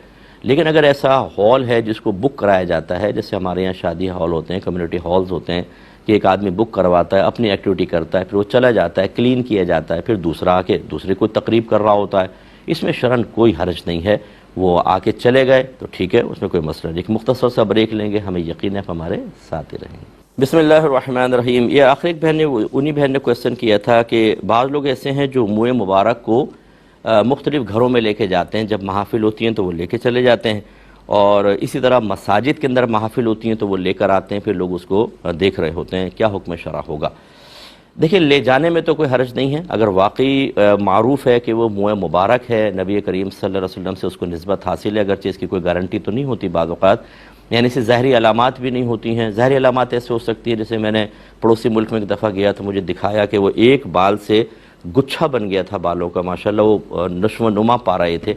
لیکن اگر ایسا ہال ہے جس کو بک کرایا جاتا ہے، جیسے ہمارے یہاں شادی ہال ہوتے ہیں، کمیونٹی ہالز ہوتے ہیں، کہ ایک آدمی بک کرواتا ہے، اپنی ایکٹیویٹی کرتا ہے، پھر وہ چلا جاتا ہے، کلین کیا جاتا ہے، پھر دوسرا آ کے دوسرے کو تقریب کر رہا ہوتا ہے، اس میں شرعاً کوئی حرج نہیں ہے۔ وہ آ کے چلے گئے تو ٹھیک ہے، اس میں کوئی مسئلہ نہیں۔ ایک مختصر سا بریک لیں گے، ہمیں یقین ہے کہ ہمارے ساتھ ہی رہیں گے۔ بسم اللہ الرحمن الرحیم۔ یہ آخری ایک انہی بہن نے کویسچن کیا تھا کہ بعض لوگ ایسے ہیں جو منہ مبارک کو مختلف گھروں میں لے کے جاتے ہیں، جب محافل ہوتی ہیں تو وہ لے کے چلے جاتے ہیں، اور اسی طرح مساجد کے اندر محافل ہوتی ہیں تو وہ لے کر آتے ہیں، پھر لوگ اس کو دیکھ رہے ہوتے ہیں، کیا حکم شرع ہوگا؟ دیکھیں لے جانے میں تو کوئی حرج نہیں ہے، اگر واقعی معروف ہے کہ وہ منہ مبارک ہے، نبی کریم صلی اللہ علیہ وسلم سے اس کو نسبت حاصل ہے، اگرچہ اس کی کوئی گارنٹی تو نہیں ہوتی بعض اوقات، یعنی اسے ظاہری علامات بھی نہیں ہوتی ہیں۔ ظاہری علامات ایسے ہو سکتی ہیں، جیسے میں نے پڑوسی ملک میں ایک دفعہ گیا تو مجھے دکھایا کہ وہ ایک بال سے گچھا بن گیا تھا بالوں کا، ماشاءاللہ وہ نشو و نما پا رہے تھے۔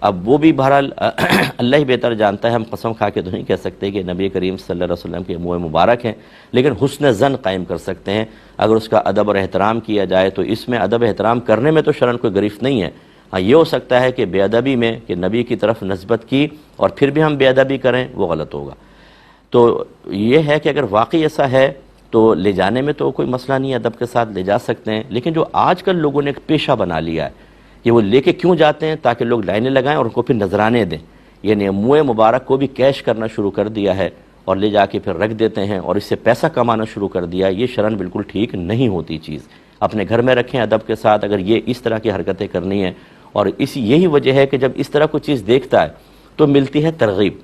اب وہ بھی بہرحال اللہ ہی بہتر جانتا ہے، ہم قسم کھا کے تو نہیں کہہ سکتے کہ نبی کریم صلی اللہ علیہ وسلم کے منہ مبارک ہیں، لیکن حسن ظن قائم کر سکتے ہیں اگر اس کا ادب اور احترام کیا جائے تو۔ اس میں ادب احترام کرنے میں تو شرعاً کوئی گریفت نہیں ہے۔ ہاں یہ ہو سکتا ہے کہ بے ادبی میں کہ نبی کی طرف نسبت کی اور پھر بھی ہم بے ادبی کریں، وہ غلط ہوگا۔ تو یہ ہے کہ اگر واقعی ایسا ہے تو لے جانے میں تو کوئی مسئلہ نہیں ہے، ادب کے ساتھ لے جا سکتے ہیں۔ لیکن جو آج کل لوگوں نے ایک پیشہ بنا لیا ہے کہ وہ لے کے کیوں جاتے ہیں؟ تاکہ لوگ لائنیں لگائیں اور ان کو پھر نذرانے دیں، یعنی منہ مبارک کو بھی کیش کرنا شروع کر دیا ہے اور لے جا کے پھر رکھ دیتے ہیں اور اس سے پیسہ کمانا شروع کر دیا۔ یہ شرعاً بالکل ٹھیک نہیں ہوتی چیز، اپنے گھر میں رکھیں ادب کے ساتھ اگر یہ اس طرح کی حرکتیں کرنی ہیں۔ اور یہی وجہ ہے کہ جب اس طرح کوئی چیز دیکھتا ہے تو ملتی ہے ترغیب،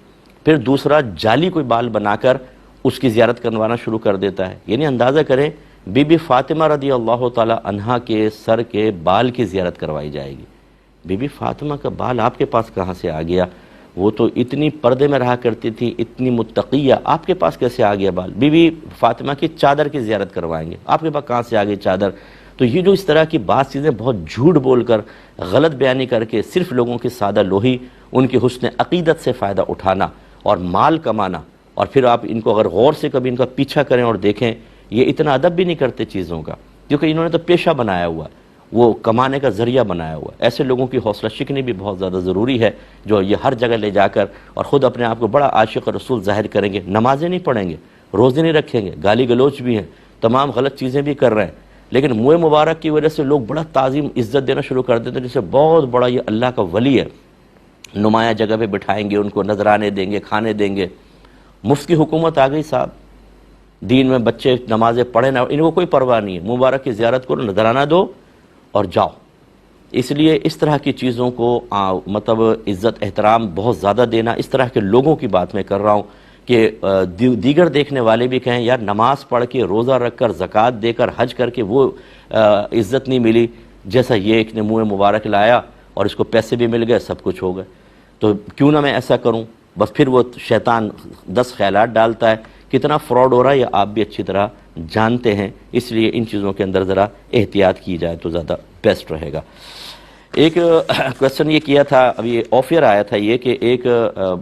پھر دوسرا جعلی کوئی بال بنا کر اس کی زیارت کروانا شروع کر دیتا ہے۔ یعنی اندازہ کریں بی بی فاطمہ رضی اللہ تعالی عنہا کے سر کے بال کی زیارت کروائی جائے گی۔ بی بی فاطمہ کا بال آپ کے پاس کہاں سے آ گیا؟ وہ تو اتنی پردے میں رہا کرتی تھی، اتنی متقیہ، آپ کے پاس کیسے آ گیا بال؟ بی بی فاطمہ کی چادر کی زیارت کروائیں گے، آپ کے پاس کہاں سے آ گئی چادر؟ تو یہ جو اس طرح کی بعض چیزیں بہت جھوٹ بول کر، غلط بیانی کر کے صرف لوگوں کی سادہ لوہی، ان کی حسن عقیدت سے فائدہ اٹھانا اور مال کمانا، اور پھر آپ ان کو اگر غور سے کبھی ان کا پیچھا کریں اور دیکھیں، یہ اتنا ادب بھی نہیں کرتے چیزوں کا، کیونکہ انہوں نے تو پیشہ بنایا ہوا ہے۔ وہ کمانے کا ذریعہ بنایا ہوا ہے۔ ایسے لوگوں کی حوصلہ شکنی بھی بہت زیادہ ضروری ہے جو یہ ہر جگہ لے جا کر اور خود اپنے آپ کو بڑا عاشق رسول ظاہر کریں گے، نمازیں نہیں پڑھیں گے، روزے نہیں رکھیں گے، گالی گلوچ بھی ہیں، تمام غلط چیزیں بھی کر رہے ہیں، لیکن منہ مبارک کی وجہ سے لوگ بڑا تعظیم عزت دینا شروع کر دیتے ہیں، جسے بہت بڑا یہ اللہ کا ولی ہے، نمایاں جگہ پہ بٹھائیں گے، ان کو نذرانے دیں گے، کھانے دیں گے۔ مفت کی حکومت آ گئی صاحب، دین میں بچے نمازیں پڑھیں نہ، ان کو کوئی پرواہ نہیں ہے، مبارک کی زیارت کرو، نذرانہ دو اور جاؤ۔ اس لیے اس طرح کی چیزوں کو مطلب عزت احترام بہت زیادہ دینا، اس طرح کے لوگوں کی بات میں کر رہا ہوں کہ دیگر دیکھنے والے بھی کہیں یار نماز پڑھ کے روزہ رکھ کر زکوٰۃ دے کر حج کر کے وہ عزت نہیں ملی جیسا یہ ایک نے منہ مبارک لایا اور اس کو پیسے بھی مل گئے، سب کچھ ہو گئے، تو کیوں نہ میں ایسا کروں۔ بس پھر وہ شیطان 10 خیالات ڈالتا ہے، کتنا فراڈ ہو رہا ہے یہ آپ بھی اچھی طرح جانتے ہیں، اس لیے ان چیزوں کے اندر ذرا احتیاط کی جائے تو زیادہ بیسٹ رہے گا۔ ایک کویسچن یہ کیا تھا، ابھی آف ایئر آیا تھا یہ کہ ایک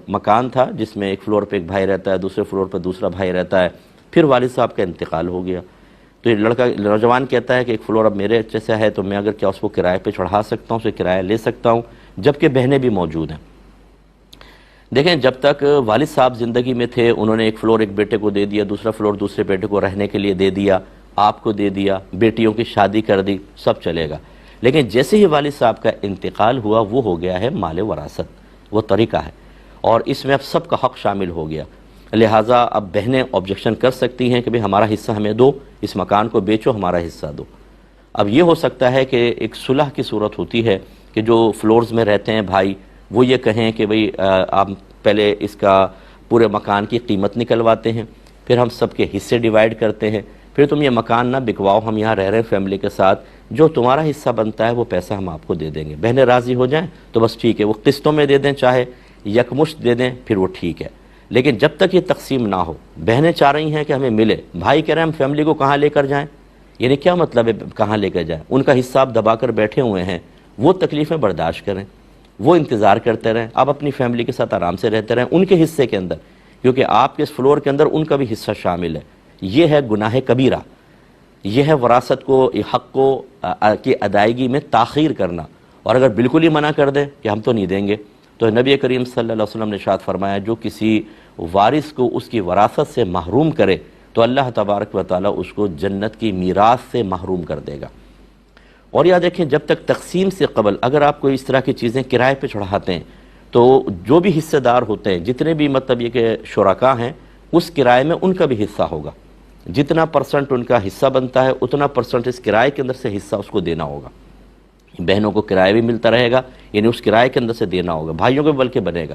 مکان تھا جس میں ایک فلور پہ ایک بھائی رہتا ہے، دوسرے فلور پہ دوسرا بھائی رہتا ہے، پھر والد صاحب کا انتقال ہو گیا، تو یہ نوجوان کہتا ہے کہ ایک فلور اب میرے اچھے سے ہے تو میں اگر کیا اس کو کرائے پہ چڑھا سکتا ہوں، اسے کرایہ لے سکتا ہوں، جبکہ بہنیں بھی موجود ہیں۔ دیکھیں جب تک والد صاحب زندگی میں تھے انہوں نے ایک فلور ایک بیٹے کو دے دیا، دوسرا فلور دوسرے بیٹے کو رہنے کے لیے دے دیا، آپ کو دے دیا، بیٹیوں کی شادی کر دی، سب چلے گا، لیکن جیسے ہی والد صاحب کا انتقال ہوا وہ ہو گیا ہے مال وراثت، وہ طریقہ ہے، اور اس میں اب سب کا حق شامل ہو گیا، لہٰذا اب بہنیں آبجیکشن کر سکتی ہیں کہ بھئی ہمارا حصہ ہمیں دو، اس مکان کو بیچو، ہمارا حصہ دو۔ اب یہ ہو سکتا ہے کہ ایک صلح کی صورت ہوتی ہے کہ جو فلورز میں رہتے ہیں بھائی وہ یہ کہیں کہ بھئی آپ پہلے اس کا پورے مکان کی قیمت نکلواتے ہیں، پھر ہم سب کے حصے ڈیوائیڈ کرتے ہیں، پھر تم یہ مکان نہ بکواؤ، ہم یہاں رہ رہے ہیں فیملی کے ساتھ، جو تمہارا حصہ بنتا ہے وہ پیسہ ہم آپ کو دے دیں گے، بہنیں راضی ہو جائیں تو بس ٹھیک ہے، وہ قسطوں میں دے دیں چاہے یکمشت دے دیں پھر وہ ٹھیک ہے، لیکن جب تک یہ تقسیم نہ ہو، بہنیں چاہ رہی ہیں کہ ہمیں ملے، بھائی کہہ رہے ہیں ہم فیملی کو کہاں لے کر جائیں، یعنی کیا مطلب ہے کہاں لے کر جائیں، ان کا حصہ آپ دبا کر بیٹھے ہوئے ہیں، وہ تکلیفیں برداشت کریں، وہ انتظار کرتے رہیں، آپ اپنی فیملی کے ساتھ آرام سے رہتے رہیں ان کے حصے کے اندر، کیونکہ آپ کے اس فلور کے اندر ان کا بھی حصہ شامل ہے، یہ ہے گناہ کبیرہ، یہ ہے وراثت کو حق کو کی ادائیگی میں تاخیر کرنا، اور اگر بالکل ہی منع کر دیں کہ ہم تو نہیں دیں گے تو نبی کریم صلی اللہ علیہ وسلم نے ارشاد فرمایا جو کسی وارث کو اس کی وراثت سے محروم کرے تو اللہ تبارک و تعالیٰ اس کو جنت کی میراث سے محروم کر دے گا۔ اور یاد رکھیں جب تک تقسیم سے قبل اگر آپ کوئی اس طرح کی چیزیں کرائے پہ چڑھاتے ہیں تو جو بھی حصے دار ہوتے ہیں جتنے بھی مطلب یہ کہ شرکاء ہیں اس کرائے میں ان کا بھی حصہ ہوگا، جتنا پرسنٹ ان کا حصہ بنتا ہے اتنا پرسنٹ اس کرائے کے اندر سے حصہ اس کو دینا ہوگا، بہنوں کو کرایہ بھی ملتا رہے گا، یعنی اس کرائے کے اندر سے دینا ہوگا، بھائیوں کو بلکہ بنے گا،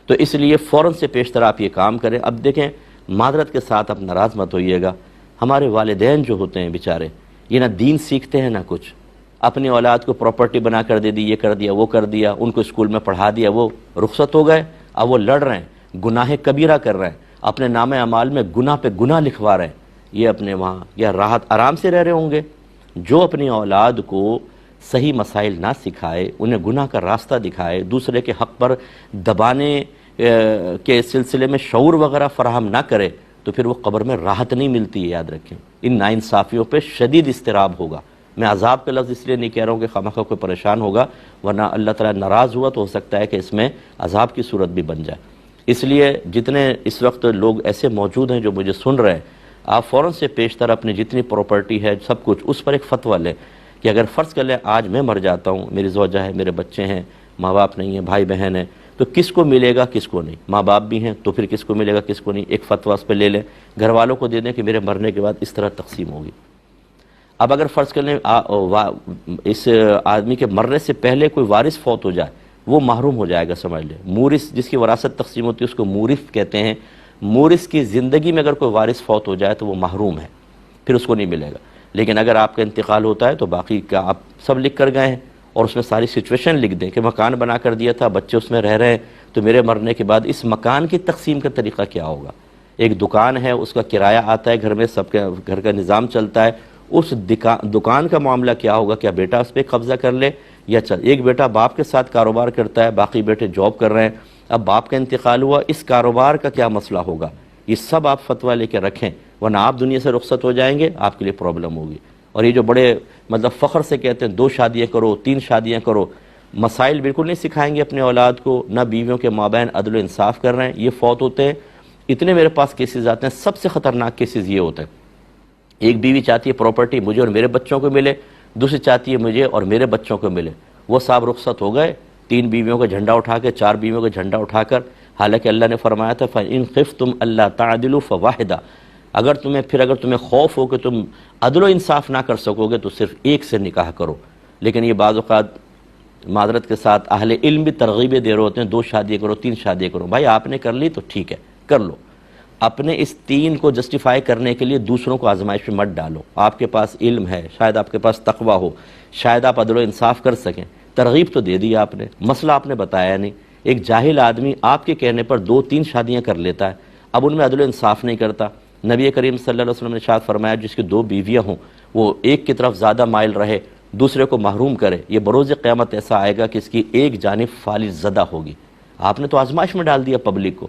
تو اس لیے فوراً سے پیشتر آپ یہ کام کریں۔ اب دیکھیں معذرت کے ساتھ آپ ناراض مت ہوئیے گا، ہمارے والدین جو ہوتے ہیں بیچارے یہ نہ دین سیکھتے ہیں نہ کچھ، اپنی اولاد کو پراپرٹی بنا کر دے دی، یہ کر دیا وہ کر دیا، ان کو اسکول میں پڑھا دیا، وہ رخصت ہو گئے، اب وہ لڑ رہے ہیں، گناہ کبیرہ کر رہے ہیں، اپنے نام اعمال میں گناہ پہ گناہ لکھوا رہے ہیں، یہ اپنے وہاں یا راحت آرام سے رہ رہے ہوں گے؟ جو اپنی اولاد کو صحیح مسائل نہ سکھائے، انہیں گناہ کا راستہ دکھائے، دوسرے کے حق پر دبانے کے سلسلے میں شعور وغیرہ فراہم نہ کرے تو پھر وہ قبر میں راحت نہیں ملتی ہے، یاد رکھیں ان ناانصافیوں پہ شدید اضطراب ہوگا۔ میں عذاب کا لفظ اس لیے نہیں کہہ رہا ہوں کہ خواہ کوئی پریشان ہوگا، ورنہ اللہ تعالیٰ ناراض ہوا تو ہو سکتا ہے کہ اس میں عذاب کی صورت بھی بن جائے۔ اس لیے جتنے اس وقت لوگ ایسے موجود ہیں جو مجھے سن رہے ہیں، آپ فوراً سے پیشتر اپنی جتنی پراپرٹی ہے سب کچھ اس پر ایک فتویٰ لیں کہ اگر فرض کر لیں آج میں مر جاتا ہوں، میری زوجہ ہے، میرے بچے ہیں، ماں باپ نہیں ہیں، بھائی بہن ہیں، تو کس کو ملے گا کس کو نہیں، ماں باپ بھی ہیں تو پھر کس کو ملے گا کس کو نہیں، ایک فتویٰ اس پہ لے لیں، گھر والوں کو دے دیں کہ میرے مرنے کے بعد اس طرح تقسیم ہوگی۔ اب اگر فرض کر لیں اس آدمی کے مرنے سے پہلے کوئی وارث فوت ہو جائے وہ محروم ہو جائے گا، سمجھ لیں، مورث جس کی وراثت تقسیم ہوتی ہے اس کو مورث کہتے ہیں، مورث کی زندگی میں اگر کوئی وارث فوت ہو جائے تو وہ محروم ہے، پھر اس کو نہیں ملے گا، لیکن اگر آپ کا انتقال ہوتا ہے تو باقی کا آپ سب لکھ کر گئے ہیں اور اس میں ساری سچویشن لکھ دیں کہ مکان بنا کر دیا تھا، بچے اس میں رہ رہے ہیں، تو میرے مرنے کے بعد اس مکان کی تقسیم کا طریقہ کیا ہوگا، ایک دکان ہے اس کا کرایہ آتا ہے گھر میں، سب کا گھر کا نظام چلتا ہے، اس دکان کا معاملہ کیا ہوگا، کیا بیٹا اس پہ قبضہ کر لے یا ایک بیٹا باپ کے ساتھ کاروبار کرتا ہے، باقی بیٹے جاب کر رہے ہیں، اب باپ کا انتقال ہوا، اس کاروبار کا کیا مسئلہ ہوگا، یہ سب آپ فتویٰ لے کے رکھیں، ورنہ آپ دنیا سے رخصت ہو جائیں گے، آپ کے لیے پرابلم ہوگی۔ اور یہ جو بڑے مطلب فخر سے کہتے ہیں 2 شادیاں کرو 3 شادیاں کرو، مسائل بالکل نہیں سکھائیں گے اپنے اولاد کو، نہ بیویوں کے مابین عدل و انصاف کر رہے ہیں، یہ فوت ہوتے ہیں۔ اتنے میرے پاس کیسز آتے ہیں، سب سے خطرناک کیسز یہ ہوتے ہیں، ایک بیوی چاہتی ہے پراپرٹی مجھے اور میرے بچوں کو ملے، دوسری چاہتی ہے مجھے اور میرے بچوں کو ملے، وہ صاحب رخصت ہو گئے 3 بیویوں کا جھنڈا اٹھا کے، 4 بیویوں کا جھنڈا اٹھا کر، حالانکہ اللہ نے فرمایا تھا فَإِن خِفْتُمْ أَلَّا تَعْدِلُوا فَوَاحِدًا، اگر تمہیں خوف ہو کہ تم عدل و انصاف نہ کر سکو گے تو صرف ایک سے نکاح کرو۔ لیکن یہ بعض اوقات معذرت کے ساتھ اہل علم بھی ترغیبیں دے رہے ہوتے ہیں 2 شادیاں کرو 3 شادیاں کرو، بھائی آپ نے کر لی تو ٹھیک ہے کر لو، اپنے اس 3 کو جسٹیفائی کرنے کے لیے دوسروں کو آزمائش میں مت ڈالو، آپ کے پاس علم ہے، شاید آپ کے پاس تقویٰ ہو، شاید آپ عدل و انصاف کر سکیں، ترغیب تو دے دی آپ نے، مسئلہ آپ نے بتایا نہیں۔ ایک جاہل آدمی آپ کے کہنے پر 2-3 شادیاں کر لیتا ہے، اب ان میں عدل و انصاف نہیں کرتا۔ نبی کریم صلی اللہ علیہ وسلم نے ارشاد فرمایا جس کی 2 بیویاں ہوں وہ ایک کی طرف زیادہ مائل رہے، دوسرے کو محروم کرے، یہ بروز قیامت ایسا آئے گا کہ اس کی ایک جانب فالج زدہ ہوگی۔ آپ نے تو آزمائش میں ڈال دیا پبلک کو۔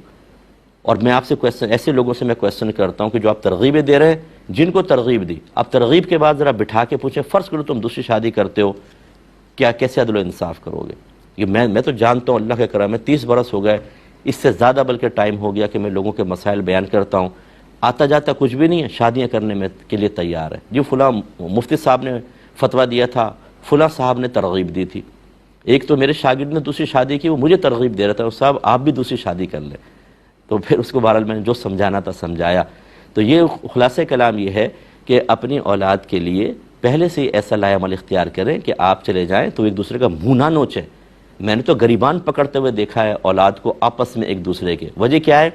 اور میں آپ سے ایسے لوگوں سے میں کویسچن کرتا ہوں کہ جو آپ ترغیبیں دے رہے ہیں، جن کو ترغیب دی، اب ترغیب کے بعد ذرا بٹھا کے پوچھیں، فرض کرو تم دوسری شادی کرتے ہو، کیا کیسے عدل و انصاف کرو گے؟ یہ میں تو جانتا ہوں اللہ کے کرم میں 30 برس ہو گئے، اس سے زیادہ بلکہ ٹائم ہو گیا کہ میں لوگوں کے مسائل بیان کرتا ہوں، آتا جاتا کچھ بھی نہیں ہے، شادیاں کرنے میں کے لیے تیار ہے، جو فلاں مفتی صاحب نے فتویٰ دیا تھا، فلاں صاحب نے ترغیب دی تھی، ایک تو میرے شاگرد نے دوسری شادی کی، وہ مجھے ترغیب دے رہا تھا صاحب آپ بھی دوسری شادی کر لیں، تو پھر اس کو بہرحال میں نے جو سمجھانا تھا سمجھایا۔ تو یہ خلاصہ کلام یہ ہے کہ اپنی اولاد کے لیے پہلے سے ایسا لایا عمل اختیار کریں کہ آپ چلے جائیں تو ایک دوسرے کا منہ نہ نوچیں۔ میں نے تو گریبان پکڑتے ہوئے دیکھا ہے اولاد کو آپس میں ایک دوسرے کے، وجہ کیا ہے؟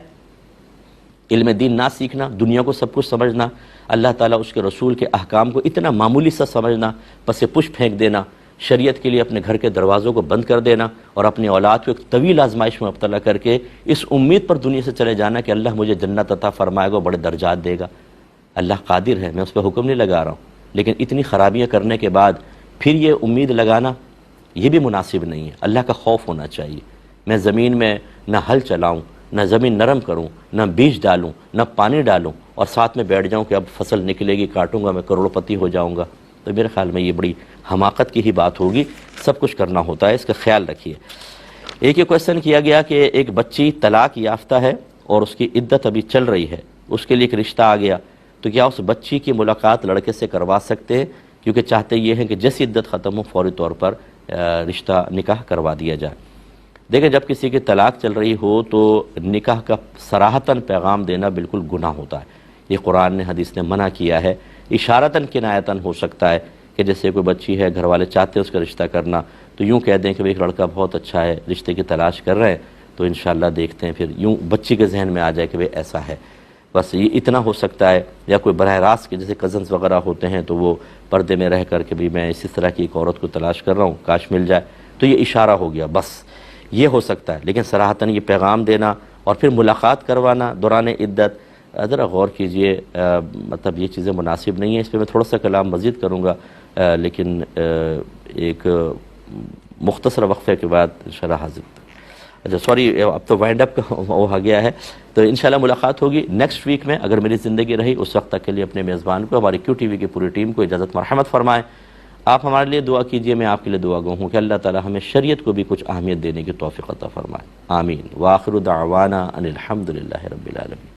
علم دین نہ سیکھنا، دنیا کو سب کچھ سمجھنا، اللہ تعالیٰ اس کے رسول کے احکام کو اتنا معمولی سا سمجھنا، پس پش پھینک دینا، شریعت کے لیے اپنے گھر کے دروازوں کو بند کر دینا اور اپنی اولاد کو ایک طویل آزمائش میں مبتلا کر کے اس امید پر دنیا سے چلے جانا کہ اللہ مجھے جنت عطا فرمائے گا، بڑے درجات دے گا۔ اللہ قادر ہے، میں اس پہ حکم نہیں لگا رہا ہوں، لیکن اتنی خرابیاں کرنے کے بعد پھر یہ امید لگانا یہ بھی مناسب نہیں ہے۔ اللہ کا خوف ہونا چاہیے۔ میں زمین میں نہ ہل چلاؤں، نہ زمین نرم کروں، نہ بیج ڈالوں، نہ پانی ڈالوں اور ساتھ میں بیٹھ جاؤں کہ اب فصل نکلے گی، کاٹوں گا، میں کروڑ پتی ہو جاؤں گا، تو میرے خیال میں یہ بڑی حماقت کی ہی بات ہوگی۔ سب کچھ کرنا ہوتا ہے، اس کا خیال رکھیے۔ ایک یہ کویسچن کیا گیا کہ ایک بچی طلاق یافتہ ہے اور اس کی عدت ابھی چل رہی ہے، اس کے لیے ایک رشتہ آ گیا، تو کیا اس بچی کی ملاقات لڑکے سے کروا سکتے ہیں؟ کیونکہ چاہتے یہ ہیں کہ جیسی عدت ختم ہو فوری طور پر رشتہ نکاح کروا دیا جائے۔ دیکھیں جب کسی کی طلاق چل رہی ہو تو نکاح کا صراحتاً پیغام دینا بالکل گناہ ہوتا ہے، یہ قرآن نے حدیث نے منع کیا ہے۔ اشارتاً کنایتاً ہو سکتا ہے کہ جیسے کوئی بچی ہے، گھر والے چاہتے ہیں اس کا رشتہ کرنا، تو یوں کہہ دیں کہ ایک لڑکا بہت اچھا ہے، رشتے کی تلاش کر رہے ہیں، تو انشاءاللہ دیکھتے ہیں، پھر یوں بچی کے ذہن میں آ جائے کہ وہ ایسا ہے، بس یہ اتنا ہو سکتا ہے۔ یا کوئی براہ راست کے جیسے کزنز وغیرہ ہوتے ہیں تو وہ پردے میں رہ کر کے بھی میں اسی طرح کی ایک عورت کو تلاش کر رہا ہوں، کاش مل جائے، تو یہ اشارہ ہو گیا، بس یہ ہو سکتا ہے۔ لیکن صراحتاً یہ پیغام دینا اور پھر ملاقات کروانا دوران عدت، ذرا غور کیجئے، مطلب یہ چیزیں مناسب نہیں ہیں۔ اس پہ میں تھوڑا سا کلام مزید کروں گا، لیکن ایک مختصر وقفے کے بعد انشاءاللہ حاضر۔ اچھا سوری، اب تو وائنڈ اپ وہ آ گیا ہے، تو انشاءاللہ ملاقات ہوگی نیکسٹ ویک میں، اگر میری زندگی رہی اس وقت تک کے لیے اپنے میزبان کو، ہماری کیو ٹی وی کی پوری ٹیم کو اجازت مرحمت فرمائیں۔ آپ ہمارے لیے دعا کیجئے، میں آپ کے لیے دعا گو ہوں کہ اللہ تعالی ہمیں شریعت کو بھی کچھ اہمیت دینے کی توفیق عطا فرمائے، آمین۔ وآخر دعوانا ان الحمدللہ رب العالمین۔